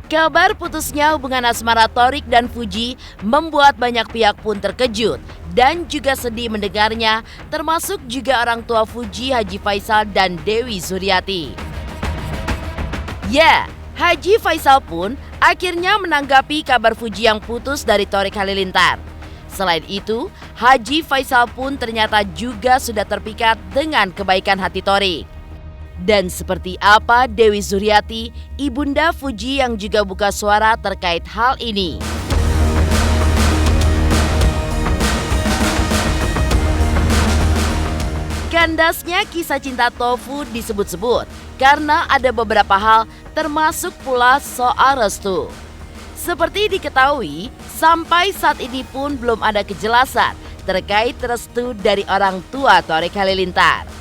Kabar putusnya hubungan asmara Thorik dan Fuji membuat banyak pihak pun terkejut dan juga sedih mendengarnya, termasuk juga orang tua Fuji, Haji Faisal dan Dewi Suryati. Ya, Haji Faisal pun akhirnya menanggapi kabar Fuji yang putus dari Thorik Halilintar. Selain itu, Haji Faisal pun ternyata juga sudah terpikat dengan kebaikan hati Thorik. Dan seperti apa Dewi Suryati, ibunda Fuji yang juga buka suara terkait hal ini. Kandasnya kisah cinta Tofu disebut-sebut karena ada beberapa hal termasuk pula soal restu. Seperti diketahui, sampai saat ini pun belum ada kejelasan terkait restu dari orang tua Thorik Halilintar.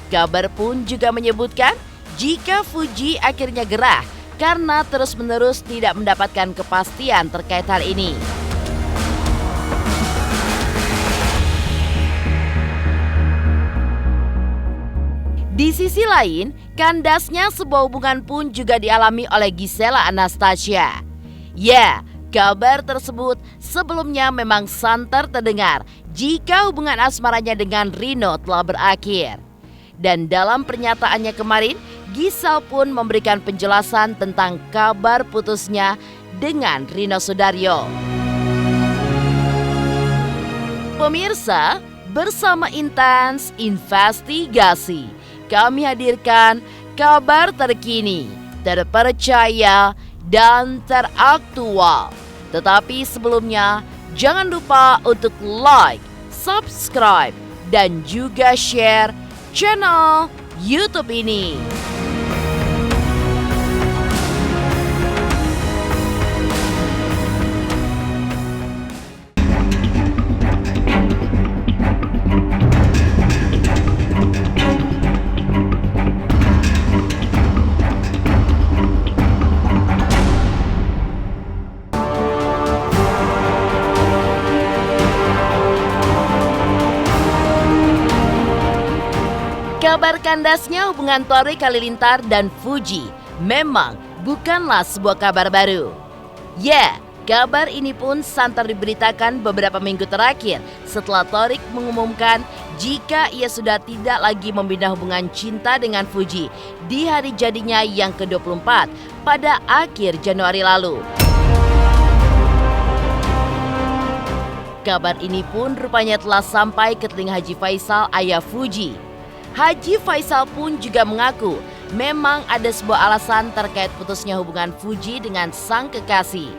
Kabar pun juga menyebutkan jika Fuji akhirnya gerah karena terus-menerus tidak mendapatkan kepastian terkait hal ini. Di sisi lain, kandasnya sebuah hubungan pun juga dialami oleh Gisela Anastasia. Ya, kabar tersebut sebelumnya memang santer terdengar jika hubungan asmaranya dengan Rino telah berakhir. Dan dalam pernyataannya kemarin, Gisel pun memberikan penjelasan tentang kabar putusnya dengan Rino Sudaryo. Pemirsa, bersama Intens Investigasi, kami hadirkan kabar terkini, terpercaya, dan teraktual. Tetapi sebelumnya, jangan lupa untuk like, subscribe, dan juga share channel YouTube ini. Kabar kandasnya hubungan Thorik Halilintar dan Fuji memang bukanlah sebuah kabar baru. Ya, kabar ini pun santer diberitakan beberapa minggu terakhir setelah Thorik mengumumkan jika ia sudah tidak lagi membina hubungan cinta dengan Fuji di hari jadinya yang ke-24 pada akhir Januari lalu. Kabar ini pun rupanya telah sampai ke telinga Haji Faisal, ayah Fuji. Haji Faisal pun juga mengaku memang ada sebuah alasan terkait putusnya hubungan Fuji dengan sang kekasih.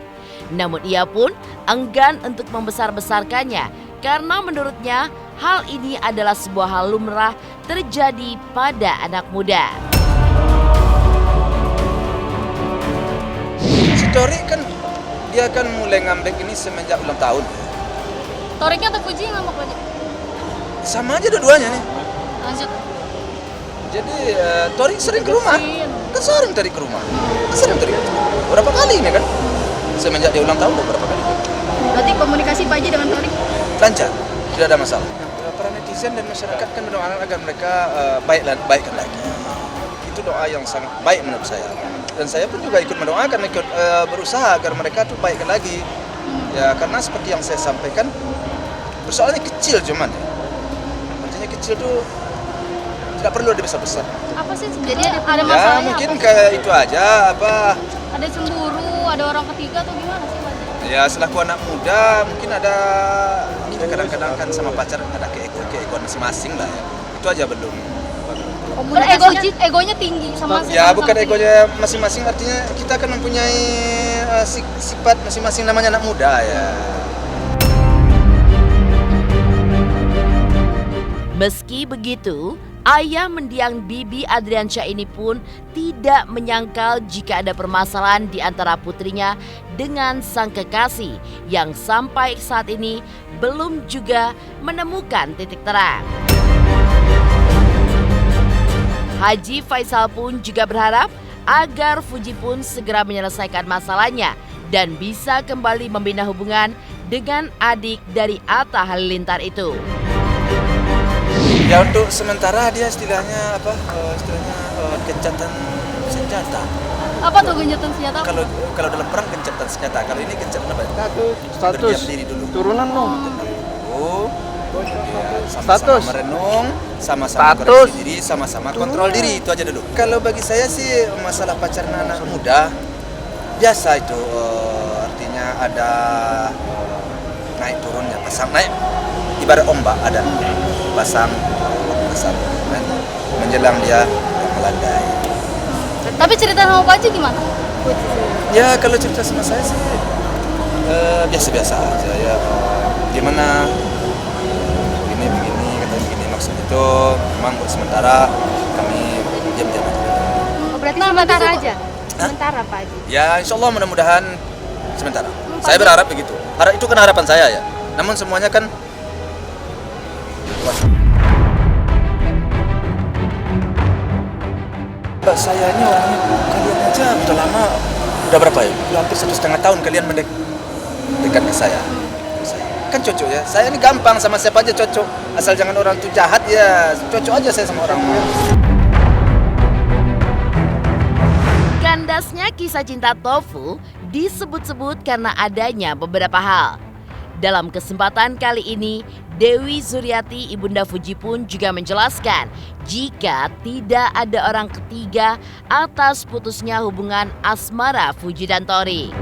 Namun ia pun enggan untuk membesar-besarkannya karena menurutnya hal ini adalah sebuah hal lumrah terjadi pada anak muda. Si Thorik kan dia kan mulai ngambek ini semenjak ulang tahun. Thoriknya atau Fuji ngambek aja? Sama aja dua-duanya nih. Lanjut. Jadi Thorik sering ke rumah. Kan sering Thorik ke rumah. Berapa kali ini kan? Semenjak dia ulang tahun berapa kali? Berarti komunikasi Pak Haji dengan Thorik Lancar, tidak ada masalah. Para netizen dan masyarakat kan mendoakan agar mereka baikkan lagi. Itu doa yang sangat baik menurut saya. Dan saya pun juga ikut mendoakan, berusaha agar mereka tuh baikkan lagi. Ya karena seperti yang saya sampaikan, persoalannya kecil cuman. Artinya kecil tuh tidak perlu ada besar-besar. apa sih? Jadi ada masalahnya? Ya mungkin kayak itu aja apa? Ada cemburu, ada orang ketiga atau gimana sih Pak Haji? Ya selaku anak muda mungkin ada, kita kadang-kadang kan sama pacar ada keegoan masing-masing lah ya. Itu aja belum. Egonya tinggi sama Ya bukan egonya masing-masing, artinya kita kan mempunyai sifat masing-masing, namanya anak muda ya. Meski begitu, ayah mendiang Bibi Adriansyah ini pun tidak menyangkal jika ada permasalahan di antara putrinya dengan sang kekasih yang sampai saat ini belum juga menemukan titik terang. Haji Faisal pun juga berharap agar Fuji pun segera menyelesaikan masalahnya dan bisa kembali membina hubungan dengan adik dari Atta Halilintar itu. Ya untuk sementara dia istilahnya gencatan senjata. Apa tuh gencatan senjata? Kalau kalau dalam perang gencatan senjata, kalau ini gencatan apa? Status Berdiam diri dulu. turunan dong. Oh, ya, Status. sama-sama merenung, sama-sama Status. koreksi diri, sama-sama kontrol diri, itu aja dulu. Kalau bagi saya sih masalah pacaran anak muda biasa itu, artinya ada naik turunnya, pasang naik ibarat ombak ada pasang kan, menjelang dia melandai. Tapi cerita sama Pak Haji gimana? Ya kalau cerita sama saya sih biasa-biasa aja ya. Gimana begini kata begini, maksud itu memang buat sementara kami diam-diam aja. Berarti sementara aja. Sementara Pak Haji. Ya insya Allah mudah-mudahan sementara. Saya berharap begitu. Itu kan harapan saya ya. Namun semuanya kan saya ini orangnya, kalian aja udah lama, udah berapa ya? Udah hampir 1,5 tahun kalian mendekat ke saya. Kan cocok ya, saya ini gampang sama siapa aja cocok. Asal jangan orang itu jahat ya, cocok aja saya sama orang. Kandasnya kisah cinta Tofu disebut-sebut karena adanya beberapa hal. Dalam kesempatan kali ini, Dewi Zuryati ibunda Fuji pun juga menjelaskan jika tidak ada orang ketiga atas putusnya hubungan asmara Fuji dan Torik.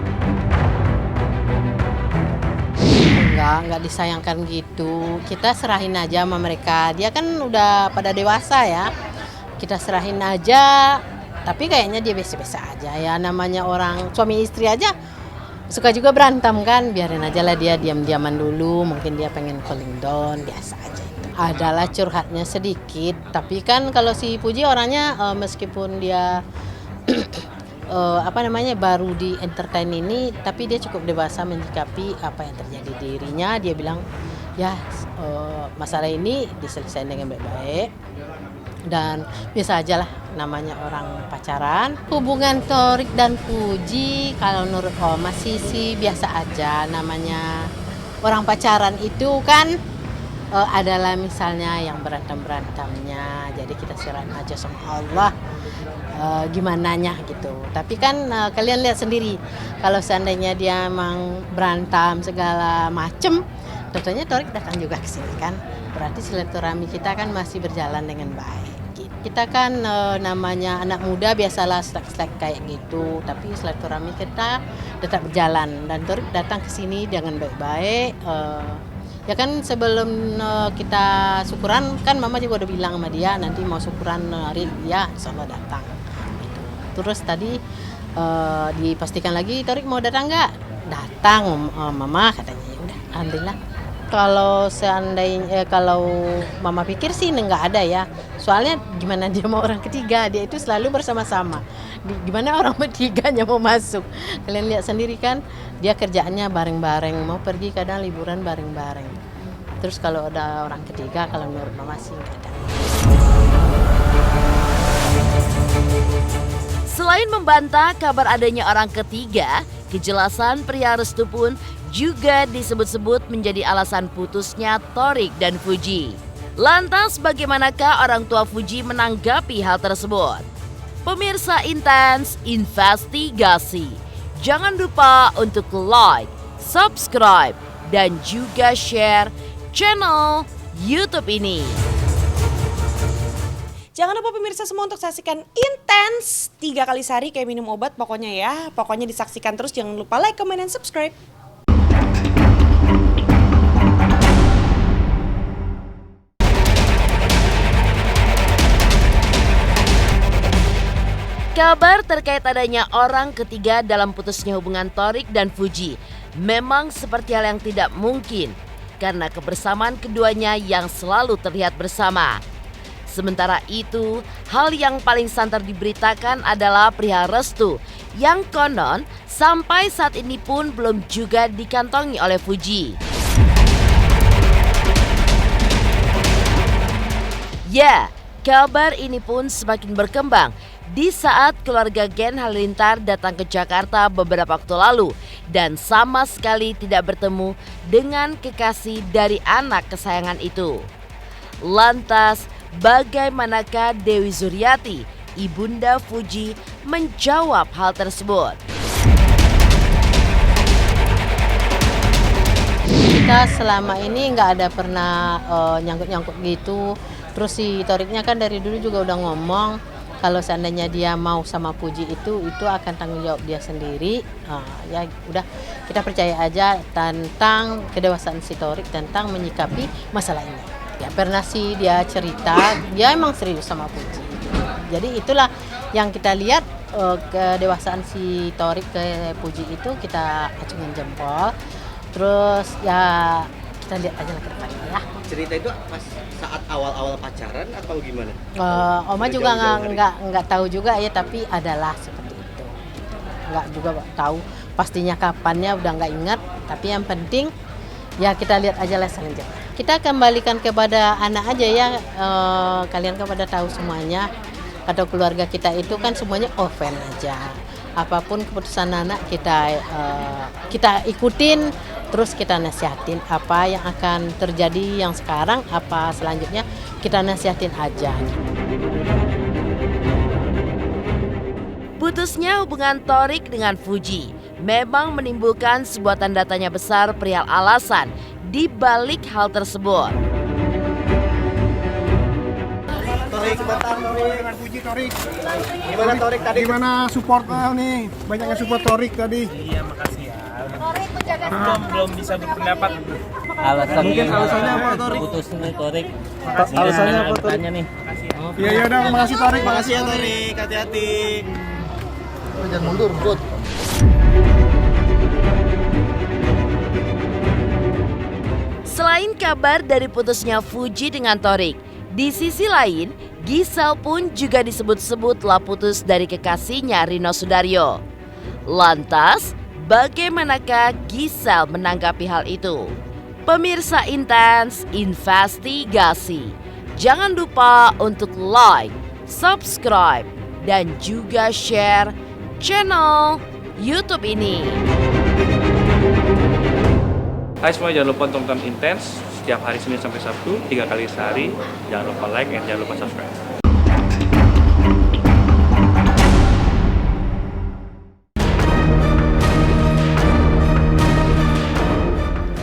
Enggak disayangkan gitu. Kita serahin aja sama mereka. Dia kan udah pada dewasa ya. Kita serahin aja. Tapi kayaknya dia biasa-biasa aja ya. Namanya orang suami istri aja suka juga berantem kan. Biarin aja lah dia diam-diaman dulu. Mungkin dia pengen cooling down, biasa aja itu. Adalah curhatnya sedikit. Tapi kan kalau si Puji orangnya meskipun dia baru di entertain ini, tapi dia cukup dewasa menyikapi apa yang terjadi di dirinya. Dia bilang ya masalah ini diselesaikan dengan baik-baik dan biasa aja lah, namanya orang pacaran. Hubungan Torik dan Puji kalau menurut Oma sih biasa aja. Namanya orang pacaran itu kan adalah misalnya yang berantem-berantemnya, jadi kita serahin aja sama Allah gimananya gitu. Tapi kan kalian lihat sendiri, kalau seandainya dia emang berantem segala macem, tentunya Torik datang juga ke sini kan, berarti silaturahmi kita kan masih berjalan dengan baik. Kita kan namanya anak muda biasalah selek-selek kayak gitu, tapi silaturahmi kita tetap berjalan dan Torik datang ke sini dengan baik-baik. Ya kan sebelum kita syukuran kan Mama juga udah bilang sama dia nanti mau syukuran hari ya insyaallah datang gitu. Terus tadi dipastikan lagi Torik mau datang nggak? Datang Mama katanya. Ya udah alhamdulillah. Kalau seandainya kalau Mama pikir sih nggak ada ya. Soalnya gimana dia mau orang ketiga, dia itu selalu bersama-sama. Gimana orang bertiganya mau masuk? Kalian lihat sendiri kan, dia kerjaannya bareng-bareng, mau pergi kadang liburan bareng-bareng. Terus kalau ada orang ketiga, kalau menurut Mama sih nggak ada. Selain membantah kabar adanya orang ketiga, kejelasan pria restu pun juga disebut-sebut menjadi alasan putusnya Torik dan Fuji. Lantas bagaimanakah orang tua Fuji menanggapi hal tersebut? Pemirsa Intens Investigasi, jangan lupa untuk like, subscribe, dan juga share channel YouTube ini. Jangan lupa pemirsa semua untuk saksikan Intens 3 kali sehari kayak minum obat pokoknya ya. Pokoknya disaksikan terus, jangan lupa like, comment, dan subscribe. Kabar terkait adanya orang ketiga dalam putusnya hubungan Torik dan Fuji memang seperti hal yang tidak mungkin karena kebersamaan keduanya yang selalu terlihat bersama. Sementara itu, hal yang paling santer diberitakan adalah perihal restu yang konon sampai saat ini pun belum juga dikantongi oleh Fuji. Ya, kabar ini pun semakin berkembang di saat keluarga Gen Halilintar datang ke Jakarta beberapa waktu lalu dan sama sekali tidak bertemu dengan kekasih dari anak kesayangan itu. Lantas, bagaimanakah Dewi Zuryati Ibunda Fuji menjawab hal tersebut. Kita selama ini nggak ada pernah nyangkut-nyangkut gitu. Terus si Toriknya kan dari dulu juga udah ngomong kalau seandainya dia mau sama Fuji itu akan tanggung jawab dia sendiri. Ya udah, kita percaya aja tentang kedewasaan si Torik tentang menyikapi masalah ini. Ya pernah sih dia cerita dia emang serius sama Fuji. Jadi itulah yang kita lihat, kedewasaan si Torik ke Fuji itu kita acungin jempol. Terus ya kita lihat aja lah ke depannya ya. Cerita itu pas saat awal-awal pacaran atau gimana? Oma juga nggak tahu juga ya, tapi adalah seperti itu. Nggak juga tahu pastinya kapannya, udah nggak ingat. Tapi yang penting ya kita lihat aja lah selanjutnya. Kita kembalikan kepada anak aja ya. Kalian kepada tahu semuanya. Atau keluarga kita itu kan semuanya open aja. Apapun keputusan anak kita ikutin. Terus kita nasihatin apa yang akan terjadi yang sekarang, apa selanjutnya kita nasihatin aja. Putusnya hubungan Torik dengan Fuji memang menimbulkan sebuah tanda tanya besar perihal alasan di balik hal tersebut. Torik, sebentar Torik. Dengan Fuji Torik. Gimana Torik tadi? Gimana supportnya nih? Banyak yang support Torik tadi. Iya, makasih ya. Belum bisa berpendapat. Mungkin alasannya apa Torik? Putusnya Torik. Alasannya apa Torik? Nih. Iya ya udah, makasih Torik. Makasih ya Torik, hati-hati. Jangan mundur, Bud. Selain kabar dari putusnya Fuji dengan Torik, di sisi lain, Giselle pun juga disebut-sebut telah putus dari kekasihnya Rino Sudaryo. Lantas, bagaimanakah Giselle menanggapi hal itu? Pemirsa Intens Investigasi, jangan lupa untuk like, subscribe, dan juga share channel YouTube ini. Hai semua, jangan lupa tonton Intens setiap hari Senin sampai Sabtu 3 kali sehari. Jangan lupa like dan jangan lupa subscribe.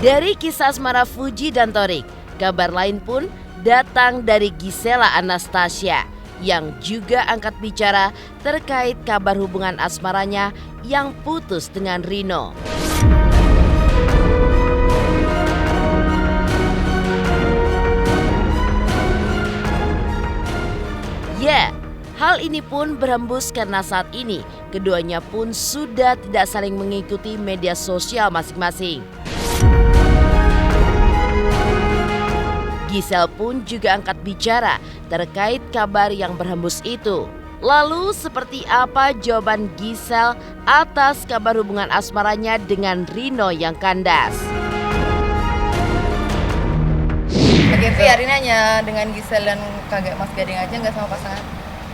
Dari kisah asmara Fuji dan Torik, kabar lain pun datang dari Gisela Anastasia yang juga angkat bicara terkait kabar hubungan asmaranya yang putus dengan Rino. Ya, hal ini pun berhembus karena saat ini keduanya pun sudah tidak saling mengikuti media sosial masing-masing. Giselle pun juga angkat bicara terkait kabar yang berhembus itu. Lalu seperti apa jawaban Giselle atas kabar hubungan asmaranya dengan Rino yang kandas? Oke, Vi, hari ini hanya dengan Giselle dan kakak Mas Gading aja, nggak sama pasangan?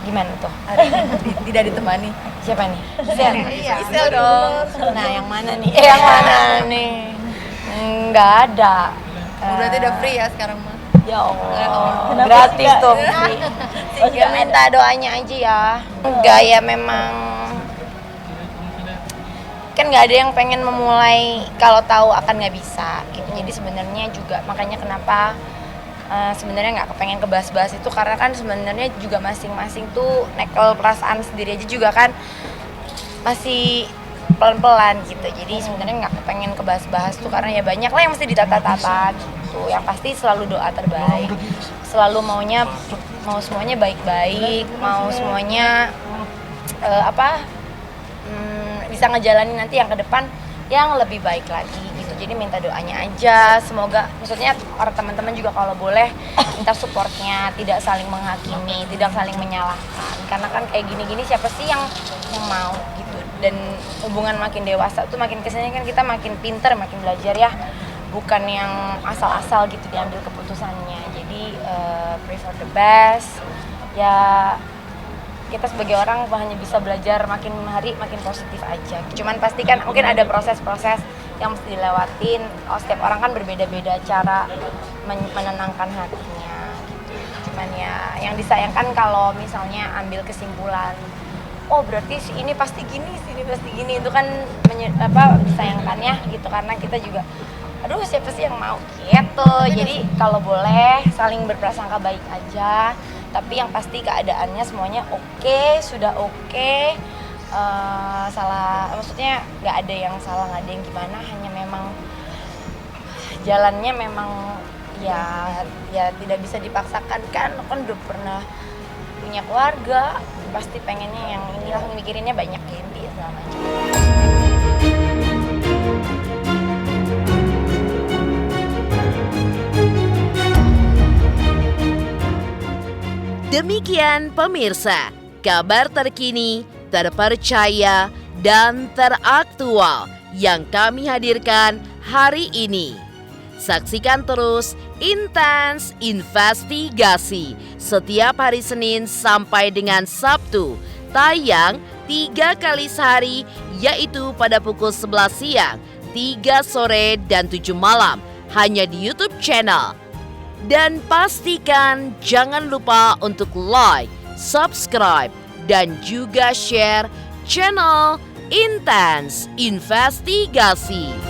Gimana tuh? Hari ini tidak ditemani. Siapa nih? Giselle? Iya, Giselle dong. Nah, yang mana nih? Yang mana nih? Nggak ada. Berarti udah free ya sekarang mah? Ya Allah, gratis tuh. Ya minta doanya aja ya. Enggak ya, memang kan nggak ada yang pengen memulai kalau tahu akan nggak bisa gitu. Jadi sebenarnya juga makanya kenapa sebenarnya nggak kepengen kebahas-bahas itu, karena kan sebenarnya juga masing-masing tuh nekel perasaan sendiri aja juga kan masih pelan-pelan gitu. Jadi sebenarnya nggak kepengen kebahas-bahas tuh karena ya banyak lah yang mesti ditata-tata gitu. Yang pasti selalu doa terbaik, selalu mau semuanya baik-baik, mau semuanya bisa ngejalanin nanti yang ke depan yang lebih baik lagi gitu. Jadi minta doanya aja, semoga maksudnya para teman-teman juga kalau boleh minta supportnya, tidak saling menghakimi, tidak saling menyalahkan, karena kan kayak gini-gini siapa sih yang mau gitu. Dan hubungan makin dewasa tuh makin kesini kan kita makin pinter, makin belajar ya, bukan yang asal-asal gitu diambil keputusannya. Jadi pray for the best ya. Kita sebagai orang hanya bisa belajar makin hari makin positif aja. Cuman pasti kan mungkin ada proses-proses yang mesti dilewatin. Setiap orang kan berbeda-beda cara menenangkan hatinya gitu. cuman ya yang disayangkan kalau misalnya ambil kesimpulan, oh berarti si ini pasti gini, si ini pasti gini, itu kan disayangkannya gitu, karena kita juga aduh siapa sih yang mau gitu. Jadi kalau boleh saling berprasangka baik aja, tapi yang pasti keadaannya semuanya oke, sudah oke. Maksudnya nggak ada yang salah, nggak ada yang gimana, hanya memang jalannya memang ya tidak bisa dipaksakan kan udah pernah punya keluarga, pasti pengennya yang inilah, mikirinnya banyak ganti segala macam. Demikian pemirsa, kabar terkini, terpercaya, dan teraktual yang kami hadirkan hari ini. Saksikan terus Intens Investigasi setiap hari Senin sampai dengan Sabtu, tayang 3 kali sehari, yaitu pada pukul 11 siang, 3 sore, dan 7 malam, hanya di YouTube channel. Dan pastikan jangan lupa untuk like, subscribe, dan juga share channel Intens Investigasi.